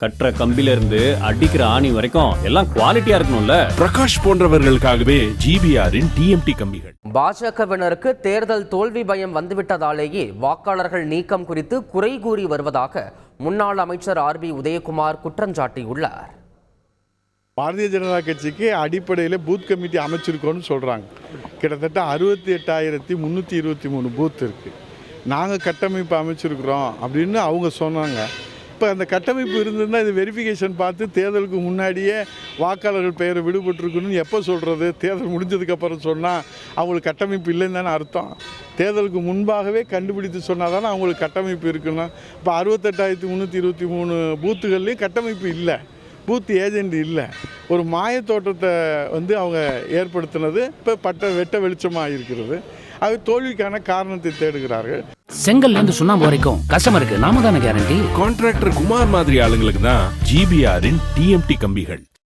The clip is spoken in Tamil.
கட்டுற கம்பில இருந்து அடிக்கிற ஆணி வரைக்கும் எல்லாம் குவாலிட்டியா இருக்கணும்ல. பிரகாஷ் போன்றவர்களுக்காகவே ஜிபிஆரின் டிஎம்டி கம்பிகள். பாஜகவினருக்கு தேர்தல் தோல்வி பயம் வந்துவிட்டதாலேயே வாக்காளர்கள் நீக்கம் குறித்து குறை கூறி வருவதாக முன்னாள் அமைச்சர் RB உதயகுமார் குற்றம் சாட்டியுள்ளார். பாரதிய ஜனதா கட்சிக்கு அடிப்படையில் பூத் கமிட்டி அமைச்சிருக்கோன்னு சொல்கிறாங்க. கிட்டத்தட்ட 68,323 பூத் இருக்குது. நாங்கள் கட்டமைப்பு அமைச்சிருக்கிறோம் அப்படின்னு அவங்க சொன்னாங்க. இப்போ அந்த கட்டமைப்பு இருந்ததுன்னா இது வெரிஃபிகேஷன் பார்த்து தேர்தலுக்கு முன்னாடியே வாக்காளர்கள் பெயரை விடுபட்டுருக்குன்னு எப்போ சொல்கிறது? தேர்தல் முடிஞ்சதுக்கப்புறம் சொன்னால் அவங்களுக்கு கட்டமைப்பு இல்லைன்னு தானே அர்த்தம். தேர்தலுக்கு முன்பாகவே கண்டுபிடித்து சொன்னால் தானே அவங்களுக்கு கட்டமைப்பு இருக்குன்னா. இப்போ 68,323 பூத்துகள்லேயும் கட்டமைப்பு இல்லை, பூத் ஏஜெண்ட் இல்லை. ஒரு மாயத்தோட்டத்தை அவங்க ஏற்படுத்தினது இப்போ வெட்ட வெளிச்சமாக இருக்கிறது. அது தோல்விக்கான காரணத்தை தேடுகிறார்கள். செங்கல்ல இருந்து சுண்ணாம்பு வரைக்கும் கஸ்டமருக்கு நாம தானே கேரண்டி. கான்ட்ராக்டர் குமார் மாதிரி ஆளுங்களுக்கு தான் ஜிபிஆரின் டிஎம்டி கம்பிகள்.